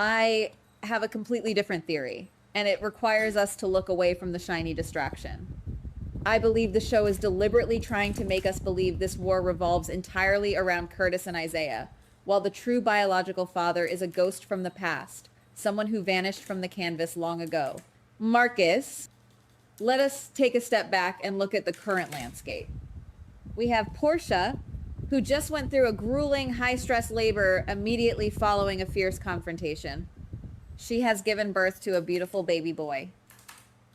I have a completely different theory, and it requires us to look away from the shiny distraction. I believe the show is deliberately trying to make us believe this war revolves entirely around Curtis and Isaiah, while the true biological father is a ghost from the past, someone who vanished from the canvas long ago. Marcus, let us take a step back and look at the current landscape. We have Portia, who just went through a grueling high-stress labor immediately following a fierce confrontation. She has given birth to a beautiful baby boy.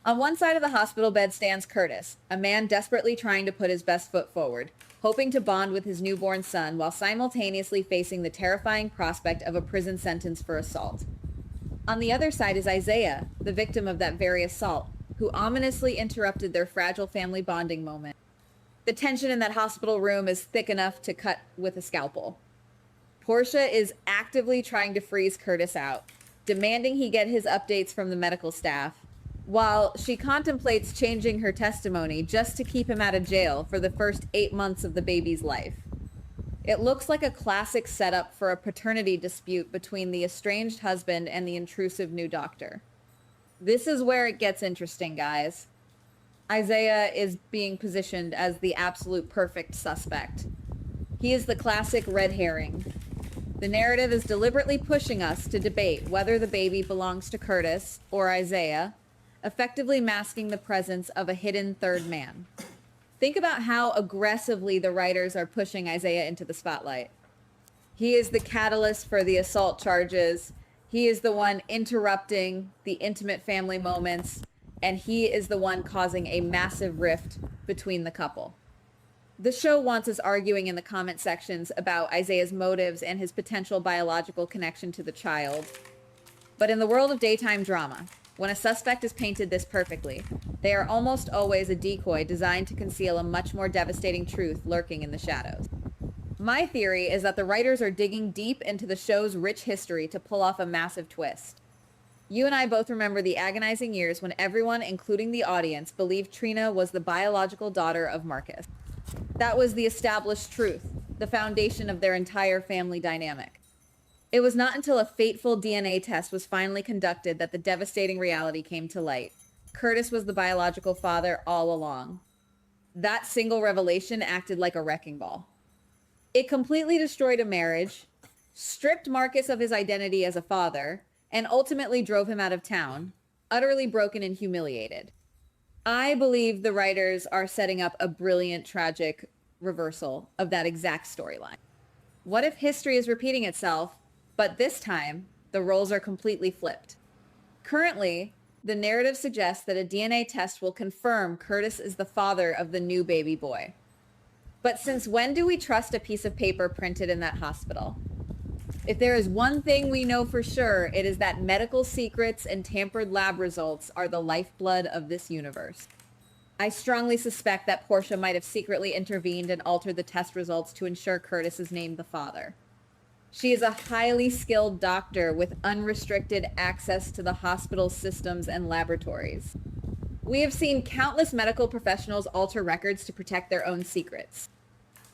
On one side of the hospital bed stands Curtis, a man desperately trying to put his best foot forward, hoping to bond with his newborn son while simultaneously facing the terrifying prospect of a prison sentence for assault. On the other side is Isaiah, the victim of that very assault, who ominously interrupted their fragile family bonding moment. The tension in that hospital room is thick enough to cut with a scalpel. Portia is actively trying to freeze Curtis out, demanding he get his updates from the medical staff, while she contemplates changing her testimony just to keep him out of jail for the first 8 months of the baby's life. It looks like a classic setup for a paternity dispute between the estranged husband and the intrusive new doctor. This is where it gets interesting, guys. Isaiah is being positioned as the absolute perfect suspect. He is the classic red herring. The narrative is deliberately pushing us to debate whether the baby belongs to Curtis or Isaiah, effectively masking the presence of a hidden third man. Think about how aggressively the writers are pushing Isaiah into the spotlight. He is the catalyst for the assault charges. He is the one interrupting the intimate family moments, and he is the one causing a massive rift between the couple. The show wants us arguing in the comment sections about Isaiah's motives and his potential biological connection to the child. But in the world of daytime drama, when a suspect is painted this perfectly, they are almost always a decoy designed to conceal a much more devastating truth lurking in the shadows. My theory is that the writers are digging deep into the show's rich history to pull off a massive twist. You and I both remember the agonizing years when everyone, including the audience, believed Trina was the biological daughter of Marcus. That was the established truth, the foundation of their entire family dynamic. It was not until a fateful DNA test was finally conducted that the devastating reality came to light. Curtis was the biological father all along. That single revelation acted like a wrecking ball. It completely destroyed a marriage, stripped Marcus of his identity as a father, and ultimately drove him out of town, utterly broken and humiliated. I believe the writers are setting up a brilliant, tragic reversal of that exact storyline. What if history is repeating itself, but this time the roles are completely flipped? Currently, the narrative suggests that a DNA test will confirm Curtis is the father of the new baby boy. But since when do we trust a piece of paper printed in that hospital? If there is one thing we know for sure, it is that medical secrets and tampered lab results are the lifeblood of this universe. I strongly suspect that Portia might have secretly intervened and altered the test results to ensure Curtis is named the father. She is a highly skilled doctor with unrestricted access to the hospital systems and laboratories. We have seen countless medical professionals alter records to protect their own secrets.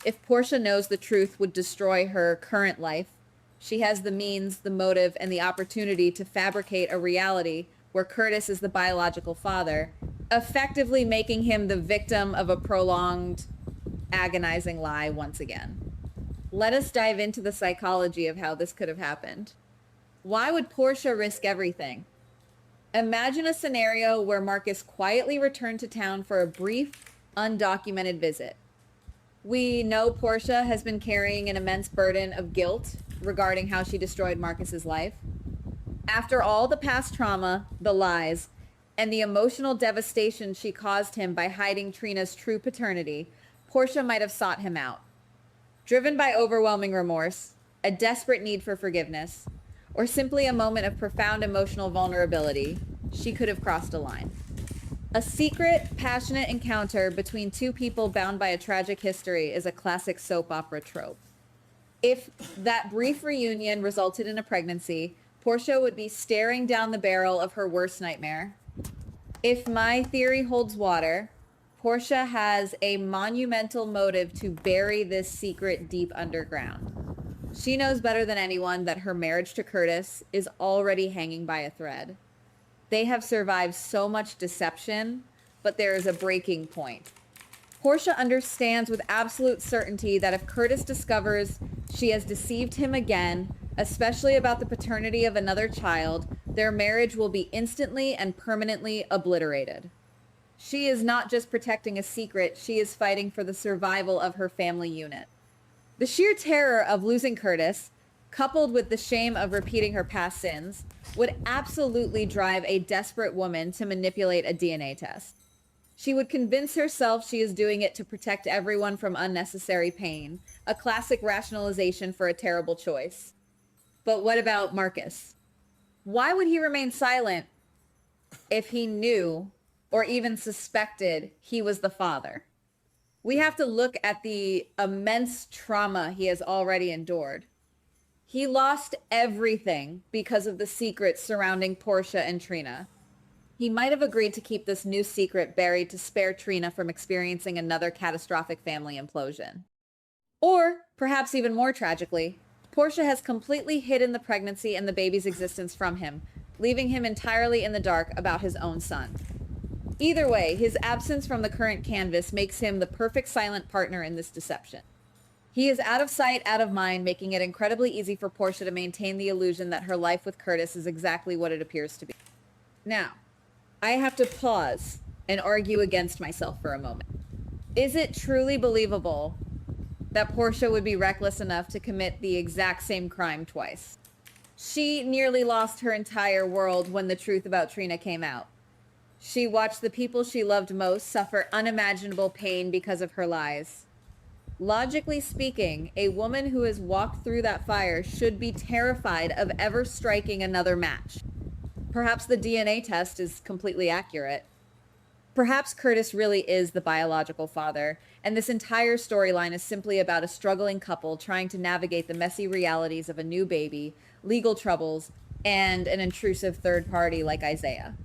If Portia knows the truth would destroy her current life, she has the means, the motive, and the opportunity to fabricate a reality where Curtis is the biological father, effectively making him the victim of a prolonged, agonizing lie once again. Let us dive into the psychology of how this could have happened. Why would Portia risk everything? Imagine a scenario where Marcus quietly returned to town for a brief, undocumented visit. We know Portia has been carrying an immense burden of guilt regarding how she destroyed Marcus's life. After all the past trauma, the lies, and the emotional devastation she caused him by hiding Trina's true paternity, Portia might have sought him out. Driven by overwhelming remorse, a desperate need for forgiveness, or simply a moment of profound emotional vulnerability, she could have crossed a line. A secret, passionate encounter between two people bound by a tragic history is a classic soap opera trope. If that brief reunion resulted in a pregnancy, Portia would be staring down the barrel of her worst nightmare. If my theory holds water, Portia has a monumental motive to bury this secret deep underground. She knows better than anyone that her marriage to Curtis is already hanging by a thread. They have survived so much deception, but there is a breaking point. Portia understands with absolute certainty that if Curtis discovers she has deceived him again, especially about the paternity of another child, their marriage will be instantly and permanently obliterated. She is not just protecting a secret, she is fighting for the survival of her family unit. The sheer terror of losing Curtis, coupled with the shame of repeating her past sins, would absolutely drive a desperate woman to manipulate a DNA test. She would convince herself she is doing it to protect everyone from unnecessary pain, a classic rationalization for a terrible choice. But what about Marcus? Why would he remain silent if he knew or even suspected he was the father? We have to look at the immense trauma he has already endured. He lost everything because of the secrets surrounding Portia and Trina. He might have agreed to keep this new secret buried to spare Trina from experiencing another catastrophic family implosion. Or, perhaps even more tragically, Portia has completely hidden the pregnancy and the baby's existence from him, leaving him entirely in the dark about his own son. Either way, his absence from the current canvas makes him the perfect silent partner in this deception. He is out of sight, out of mind, making it incredibly easy for Portia to maintain the illusion that her life with Curtis is exactly what it appears to be. Now, I have to pause and argue against myself for a moment. Is it truly believable that Portia would be reckless enough to commit the exact same crime twice? She nearly lost her entire world when the truth about Trina came out. She watched the people she loved most suffer unimaginable pain because of her lies. Logically speaking, a woman who has walked through that fire should be terrified of ever striking another match. Perhaps the DNA test is completely accurate. Perhaps Curtis really is the biological father, and this entire storyline is simply about a struggling couple trying to navigate the messy realities of a new baby, legal troubles, and an intrusive third party like Isaiah.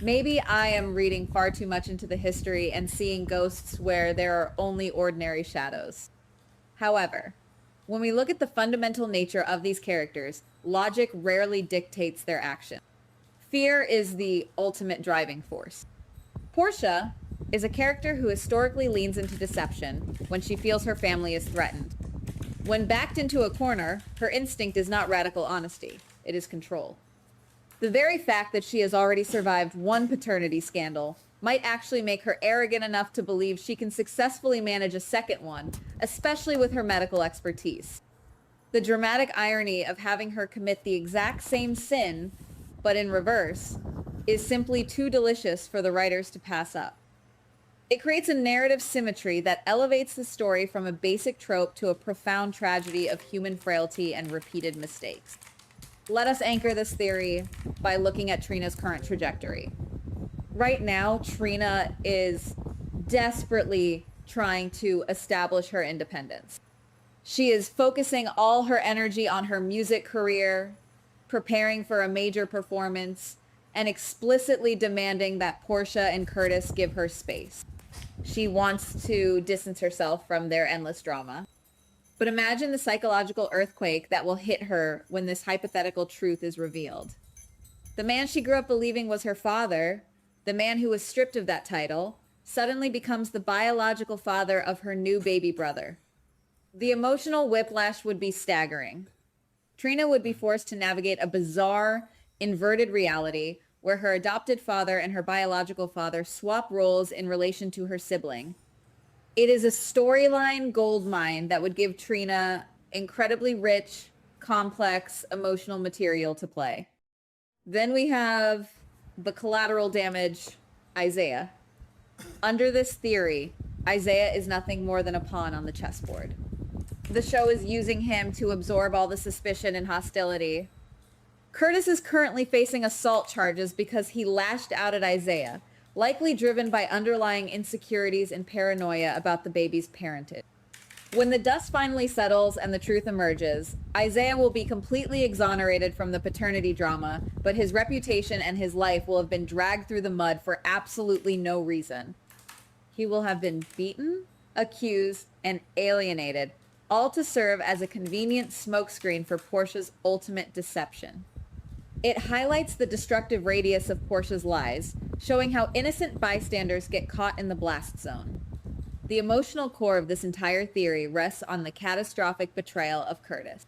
Maybe I am reading far too much into the history and seeing ghosts where there are only ordinary shadows. However, when we look at the fundamental nature of these characters, logic rarely dictates their action. Fear is the ultimate driving force. Portia is a character who historically leans into deception when she feels her family is threatened. When backed into a corner, her instinct is not radical honesty, it is control. The very fact that she has already survived one paternity scandal might actually make her arrogant enough to believe she can successfully manage a second one, especially with her medical expertise. The dramatic irony of having her commit the exact same sin, but in reverse, is simply too delicious for the writers to pass up. It creates a narrative symmetry that elevates the story from a basic trope to a profound tragedy of human frailty and repeated mistakes. Let us anchor this theory by looking at Trina's current trajectory. Right now, Trina is desperately trying to establish her independence. She is focusing all her energy on her music career, preparing for a major performance, and explicitly demanding that Portia and Curtis give her space. She wants to distance herself from their endless drama. But imagine the psychological earthquake that will hit her when this hypothetical truth is revealed. The man she grew up believing was her father, the man who was stripped of that title, suddenly becomes the biological father of her new baby brother. The emotional whiplash would be staggering. Trina would be forced to navigate a bizarre, inverted reality where her adopted father and her biological father swap roles in relation to her sibling. It is a storyline goldmine that would give Trina incredibly rich, complex, emotional material to play. Then we have the collateral damage, Isaiah. Under this theory, Isaiah is nothing more than a pawn on the chessboard. The show is using him to absorb all the suspicion and hostility. Curtis is currently facing assault charges because he lashed out at Isaiah, likely driven by underlying insecurities and paranoia about the baby's parentage. When the dust finally settles and the truth emerges, Isaiah will be completely exonerated from the paternity drama, but his reputation and his life will have been dragged through the mud for absolutely no reason. He will have been beaten, accused, and alienated, all to serve as a convenient smokescreen for Portia's ultimate deception. It highlights the destructive radius of Portia's lies, showing how innocent bystanders get caught in the blast zone. The emotional core of this entire theory rests on the catastrophic betrayal of Curtis.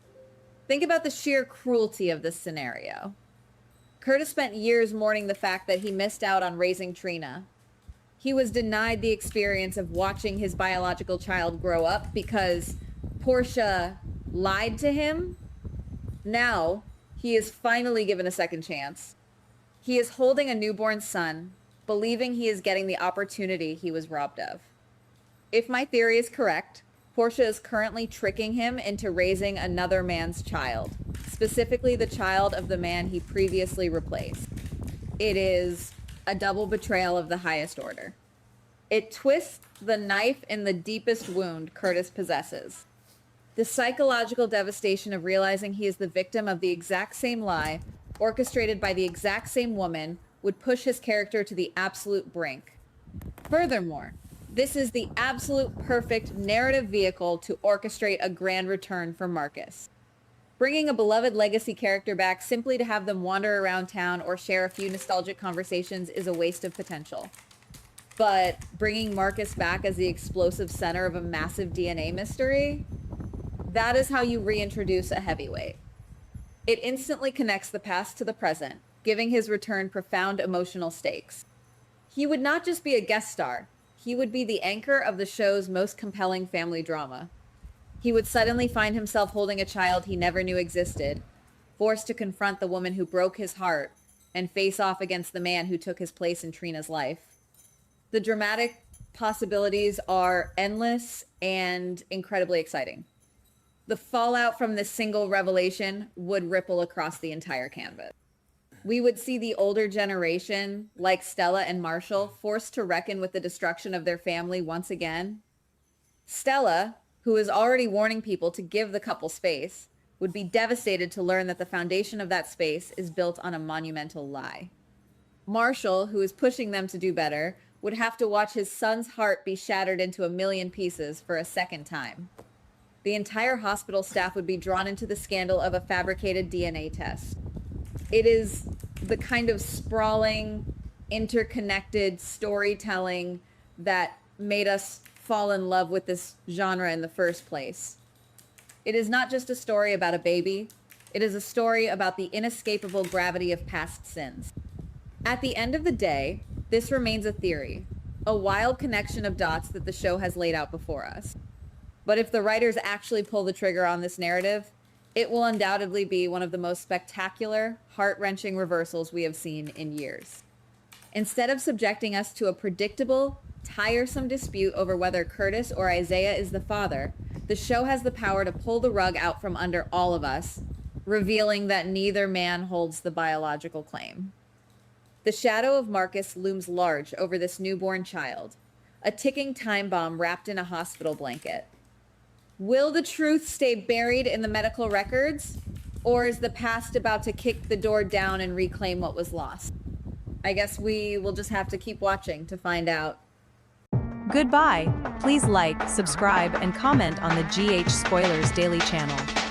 Think about the sheer cruelty of this scenario. Curtis spent years mourning the fact that he missed out on raising Trina. He was denied the experience of watching his biological child grow up because Portia lied to him. Now, he is finally given a second chance. He is holding a newborn son, believing he is getting the opportunity he was robbed of. If my theory is correct, Portia is currently tricking him into raising another man's child, specifically the child of the man he previously replaced. It is a double betrayal of the highest order. It twists the knife in the deepest wound Curtis possesses. The psychological devastation of realizing he is the victim of the exact same lie, orchestrated by the exact same woman, would push his character to the absolute brink. Furthermore, this is the absolute perfect narrative vehicle to orchestrate a grand return for Marcus. Bringing a beloved legacy character back simply to have them wander around town or share a few nostalgic conversations is a waste of potential. But bringing Marcus back as the explosive center of a massive DNA mystery, that is how you reintroduce a heavyweight. It instantly connects the past to the present, giving his return profound emotional stakes. He would not just be a guest star, he would be the anchor of the show's most compelling family drama. He would suddenly find himself holding a child he never knew existed, forced to confront the woman who broke his heart, and face off against the man who took his place in Trina's life. The dramatic possibilities are endless and incredibly exciting. The fallout from this single revelation would ripple across the entire canvas. We would see the older generation, like Stella and Marshall, forced to reckon with the destruction of their family once again. Stella, who is already warning people to give the couple space, would be devastated to learn that the foundation of that space is built on a monumental lie. Marshall, who is pushing them to do better, would have to watch his son's heart be shattered into a million pieces for a second time. The entire hospital staff would be drawn into the scandal of a fabricated DNA test. It is the kind of sprawling, interconnected storytelling that made us fall in love with this genre in the first place. It is not just a story about a baby. It is a story about the inescapable gravity of past sins. At the end of the day, this remains a theory, a wild connection of dots that the show has laid out before us. But if the writers actually pull the trigger on this narrative, it will undoubtedly be one of the most spectacular, heart-wrenching reversals we have seen in years. Instead of subjecting us to a predictable, tiresome dispute over whether Curtis or Isaiah is the father, the show has the power to pull the rug out from under all of us, revealing that neither man holds the biological claim. The shadow of Marcus looms large over this newborn child, a ticking time bomb wrapped in a hospital blanket. Will the truth stay buried in the medical records, or is the past about to kick the door down and reclaim what was lost? I guess we will just have to keep watching to find out. Goodbye. Please like, subscribe, and comment on the GH Spoilers Daily channel.